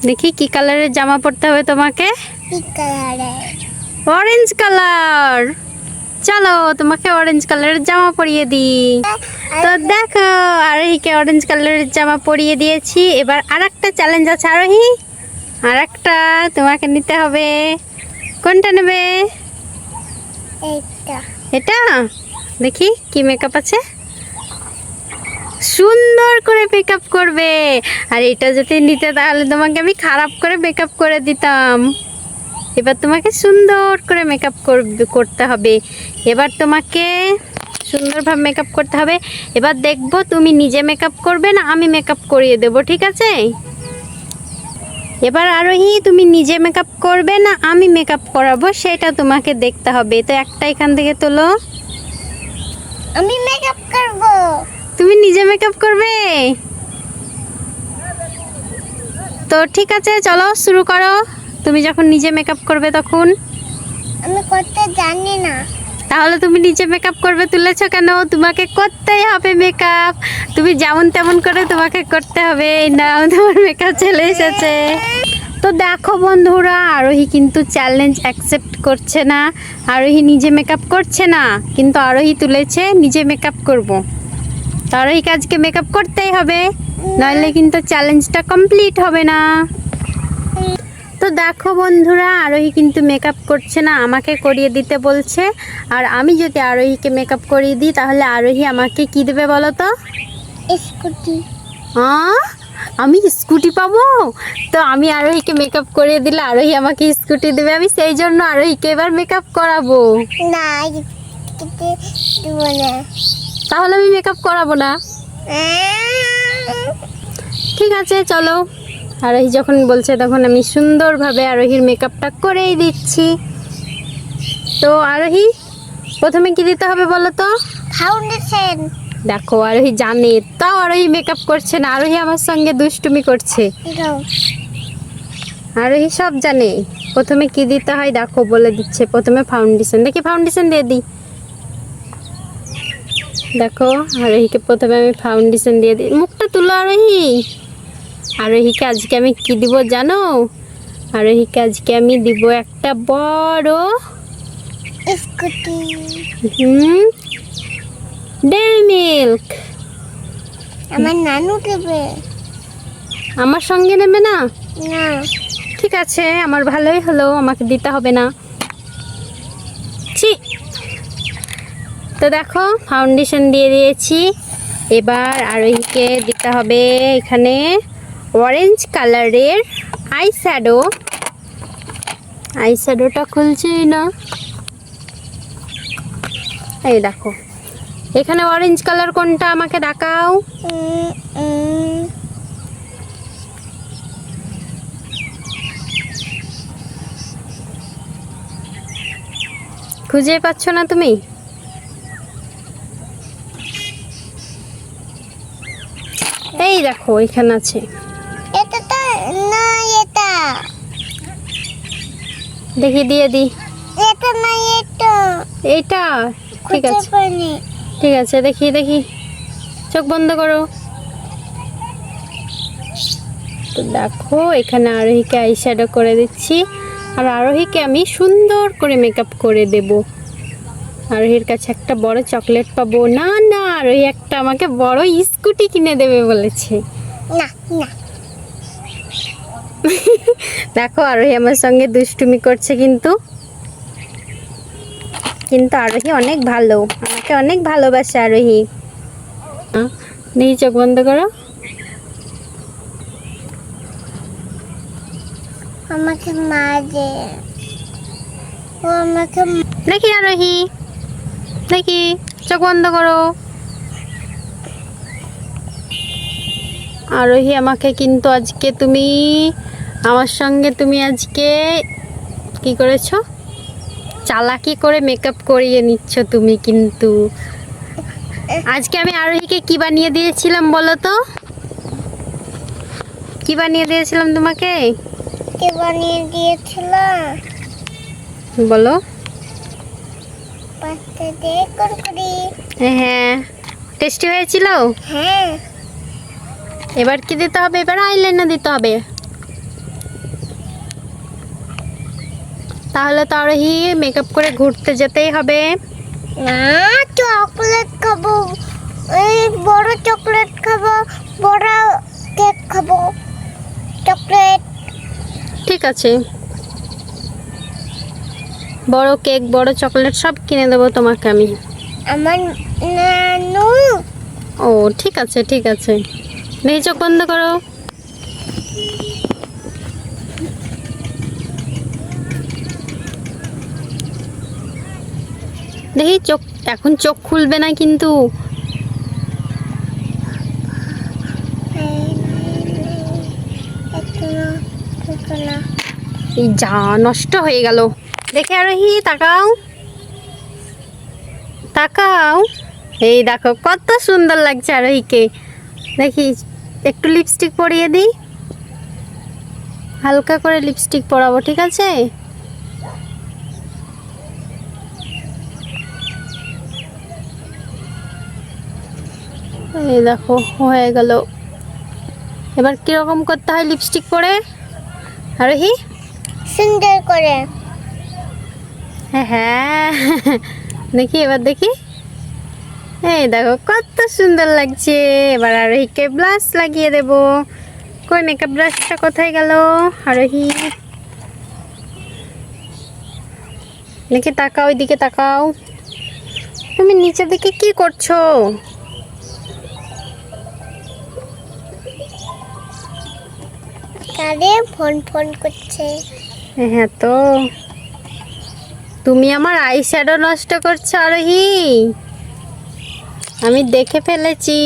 দেখি কি কালারের জামা পরতে হবে তোমাকে? পিঙ্ক কালারের। Orange colour. চলো তোমাকে অরেঞ্জ কালারের জামা পরিয়ে দিই। তো দেখো আরোহীকে অরেঞ্জ কালারের জামা পরিয়ে দিয়েছি। এবার আরেকটা চ্যালেঞ্জ আছে আরোহী, আরেকটা তোমাকে নিতে হবে। কোনটা নেবে? এইটা। এটা দেখি কি মেকআপ আছে। সুন্দর করে মেকআপ করবে। আর এটা যদি নিতে তাহলে তোমাকে আমি খারাপ করে মেকআপ করে দিতাম। এবার তোমাকে সুন্দর করে মেকআপ করতে হবে। এবার তোমাকে সুন্দরভাবে মেকআপ করতে হবে। এবার দেখবো তুমি নিজে মেকআপ করবে না আমি মেকআপ করিয়ে দেব, ঠিক আছে? এবার আরোহী তুমি নিজে মেকআপ করবে না আমি মেকআপ করাবো সেটা তোমাকে দেখতে হবে। তো একটা এখান থেকে তোলো। আমি মেকআপ করব। তুমি নিজে মেকআপ করবে? তো ঠিক আছে চলো শুরু করো। তুমি যখন নিজে মেকআপ করবে তখন। আমি করতে জানি না। তাহলে তুমি নিজে মেকআপ করবে তুলেছো কেন? তোমাকে করতেই হবে মেকআপ। তুমি যেমন তেমন করে তোমাকে করতে হবে। না তোমার মেকআপ চলে এসেছে। তো দেখো বন্ধুরা আরোহী কিন্তু চ্যালেঞ্জ অ্যাকসেপ্ট করছে না। আরোহী নিজে মেকআপ করছে না, কিন্তু আরোহী তুলেছে নিজে মেকআপ করব। তো আরোহীকে আজকে মেকআপ করতেই হবে, নইলে কিন্তু চ্যালেঞ্জটা কমপ্লিট হবে না। তো দেখো বন্ধুরা আরোহী কিন্তু মেকআপ করছে না, আমাকে করিয়ে দিতে বলছে। আর আমি যদি আরোহীকে মেকআপ করিয়ে দিই তাহলে আরোহী আমাকে কি দেবে বলো তো? স্কুটি। আমি স্কুটি পাবো? তো আমি আরোহীকে মেকআপ করিয়ে দিলে আরোহী আমাকে স্কুটি দেবে। আমি সেই জন্য আরোহীকে এবার মেকআপ করাবো। না স্কুটি দেব না। তাহলে আমি মেকআপ করাবো না। ঠিক আছে চলো। আরোহী যখন বলছে তখন আমি সুন্দরভাবে আরোহীর মেকআপটা করেই দিচ্ছি। তো আরোহী প্রথমে কি দিতে হবে বলো তো? ফাউন্ডেশন। দেখো আরোহী জানে, তাও আরোহী মেকআপ করছে না। আরোহী আমার সঙ্গে দুষ্টুমি করছে। আরোহী সব জানে প্রথমে কি দিতে হয়। দেখো বলে দিচ্ছে প্রথমে ফাউন্ডেশন। দেখি ফাউন্ডেশন দিয়ে দিই। দেখো আরোহীকে প্রথমে আমি ফাউন্ডেশন দিয়ে দিই। মুখটা তুলো আরোহী। আরোহীকে আজকে আমি কি দিব জানো? আরোহীকে আজকে আমি দিব একটা বড় স্কুটি। Dairy milk. আমার নানু দেবে। আমার সঙ্গে নেবে না? না। ঠিক আছে আমার ভালোই হলো, আমাকে দিতে হবে না। ছি। তো দেখো ফাউন্ডেশন দিয়ে দিয়েছি। এবার আরোহীকে দিতে হবে এখানে অরেঞ্জ কালারের আইশ্যাডো। আইশ্যাডোটা খুলছেই না। এই দেখো এখানে অরেঞ্জ কালার কোনটা আমাকে দেখাও। খুঁজে পাচ্ছ না তুমি? এই দেখো এখানে আছে। এটা তো না, এটা দেখি দিয়ে দি। এটা না, এটা এইটা ঠিক আছে। পানি। ঠিক আছে দেখি দেখি। চোখ বন্ধ করো। তো দেখো এখানে আরোহীকে আইশ্যাডো করে দিচ্ছি। আর আরোহীকে আমি সুন্দর করে মেকআপ করে দেব। আরোহীর কাছে একটা বড় চকলেট পাবো। না না আরোহী একটা আমাকে বড় স্কুটি কিনে দেবে বলেছে। না না। দেখো আরোহী আমার সঙ্গে দুষ্টুমি করছে, কিন্তু আরোহী অনেক ভালো, আমাকে অনেক ভালোবাসে আরোহী। দেখি চোখ বন্ধ করো। আমাকে মারে। ও আমাকে দেখি আরোহী, দেখি চোখ বন্ধ করো। আরোহী আমাকে কিন্তু আজকে তুমি আমার সঙ্গে তুমি আজকে কি করেছো? চালাকি করে মেকআপ করিয়ে নিচ্ছ তুমি। কিন্তু আজকে আমি আরোহীকে কি বানিয়ে দিয়েছিলাম বলো তো? কি বানিয়ে দিয়েছিলাম তোমাকে? কে বানিয়ে দিয়েছিল বলো। পাস্তা দিয়ে কুরকুরি। হ্যাঁ টেস্টি হয়েছিল। হ্যাঁ। এবার কি দিতে হবে? এবার আইলাইনার দিতে হবে। তাহলে তো আরোহী মেকআপ করে ঘুরতে যেতেই হবে। না, চকলেট খাবো, এই বড় চকলেট খাবো, বড় কেক খাবো, চকলেট। ঠিক আছে, বড় কেক বড় চকলেট সব কিনে দেবো তোমাকে আমি। আমার নানু। ও ঠিক আছে ঠিক আছে, দেখি চোখ বন্ধ করো। দেখি চোখ, এখন চোখ খুলবে না কিন্তু। এই যা, নষ্ট হয়ে গেল। দেখে আরোহী তাকাও তাকাও, এই দেখো কত সুন্দর লাগছে আরোহীকে। দেখি একটু লিপস্টিক পরিয়ে দিই, হালকা করে লিপস্টিক পরাবো, ঠিক আছে? এই দেখো হয়ে গেল। এবার কিরকম করতে হয় লিপস্টিক পরে আরোহী? সুন্দর করে। হ্যাঁ হ্যাঁ, দেখি এবার দেখি। এই দেখো কত সুন্দর লাগছে। এবার আরোহীকে ব্লাশ লাগিয়ে দেব। কই মেকআপ ব্রাশটা কোথায় গেল আরোহী? দেখি তাকাও, ওইদিকে তাকাও। তুমি নিচের দিকে কি করছো? কারে ফোন ফোন করছে? হ্যাঁ তো, তুমি আমার আই শ্যাডো নষ্ট করছো আরোহী, আমি দেখে ফেলেছি।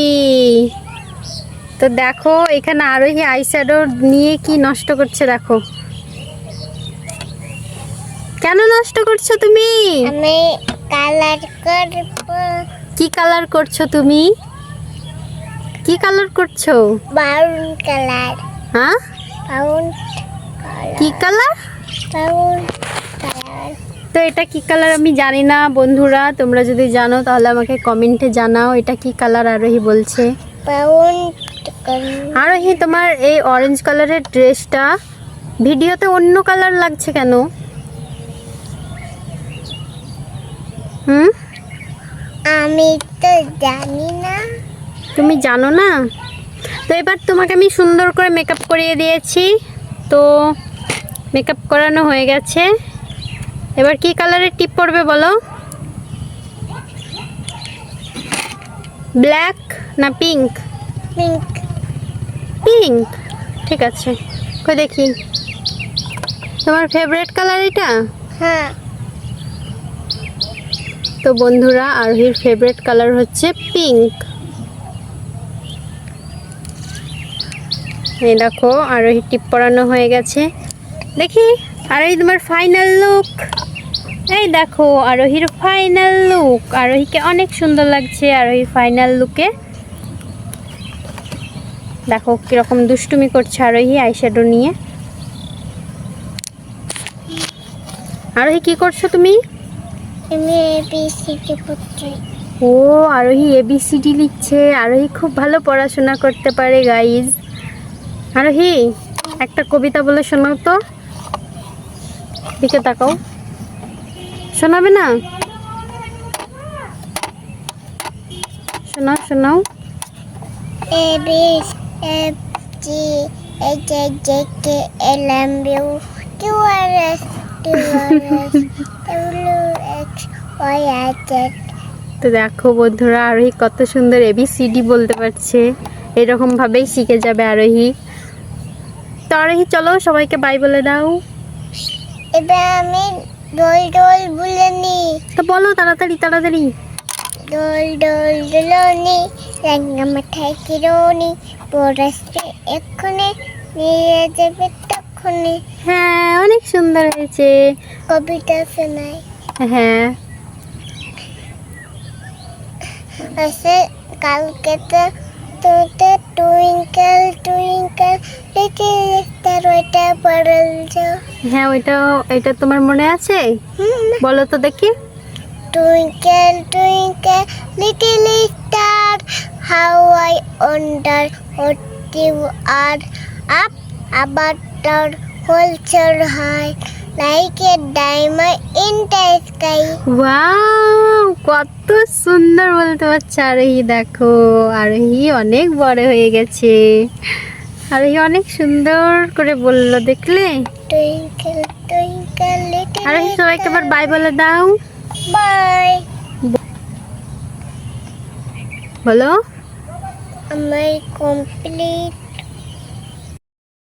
তো দেখো এখানে আরোহী আই শ্যাডো নিয়ে কি নষ্ট করছে, দেখো। কেন নষ্ট করছো তুমি? আমি কালার করব। কি কালার করছো তুমি? কি কালার করছো? Brown colour. হ্যাঁ, ব্রাউন কি কালার? Brown colour. তো এটা কি কালার আমি জানি না বন্ধুরা, তোমরা যদি জানো তাহলে আমাকে কমেন্টে জানাও এটা কি কালার আরোহী বলছে। ব্রাউন আরোহী তোমার এই অরেঞ্জ কালারের ড্রেসটা ভিডিওতে অন্য কালার লাগছে কেন? আমি তো জানি না। তুমি জানো না? তো এবার তোমাকে আমি সুন্দর করে মেকআপ করিয়ে দিয়েছি। তো মেকআপ করানো হয়ে গেছে। এবার কি কালারের টিপ পরবে বলো? ব্ল্যাক না পিঙ্ক? পিঙ্ক। পিঙ্ক, ঠিক আছে। কই দেখি, তোমার ফেভারিট কালার এটা? হ্যাঁ। তো বন্ধুরা আরোহীর ফেভারিট কালার হচ্ছে পিঙ্ক। এই দেখো আরোহী টিপ পরানো হয়ে গেছে। দেখি আরোহী তোমার ফাইনাল লুক। এই দেখো আরোহীর ফাইনাল লুক। আরোহীকে অনেক সুন্দর লাগছে আরোহীর ফাইনাল লুকে। দেখো কিরকম দুষ্টুমি করছে আরোহী আইশ্যাডো নিয়ে। আরোহী কি করছো তুমি? আমি এবিসিডি পড়ছি। ও আরোহী এবিসিডি লিখছে। আরোহী খুব ভালো পড়াশোনা করতে পারে গাইজ। আরোহী একটা কবিতা বলে শোনাও তো, দিকে তাকাও। শোনাবে না? শোনাও শোনাও। A B F G H I J K L M U Q R S T U R S W X Y Z। তো দেখো বন্ধুরা আরোহী কত সুন্দর এবিসিডি বলতে পারছে। এরকম ভাবেই শিখে যাবে আরোহী। তো আরোহী চলো সবাইকে বাই বলে দাও। এবার আমি ডোল ডোল বলে নি। তো বলো তাড়াতাড়ি তাড়াতাড়ি। ডোল ডোল দুলনি রাঙা মাথায় কিরোনি পড়াচ্ছে এক্ষুনি নিয়ে যাবে তখনই। হ্যাঁ অনেক সুন্দর হয়েছে। কবিতা শোনাই। হ্যাঁ আছে কালকে তো তোতে টুইঙ্কেল টুইঙ্কেল লিটল স্টার ওইটা পড়লছ। হ্যাঁ এটা তোমার মনে আছে? বলো তো দেখি। Twinkle, twinkle, little star, how I wonder what you are. Up above the whole high, like a diamond in the sky. Wow, কত সুন্দর বলতে পারছে আরোহী। দেখো আরোহী অনেক বড় হয়ে গেছে। আরোহী অনেক সুন্দর করে বললো, দেখলে? Twinkle, twinkle, little আরোহী সবাইকে আবার বাই বলে দাও। bye. বলো। আমার complete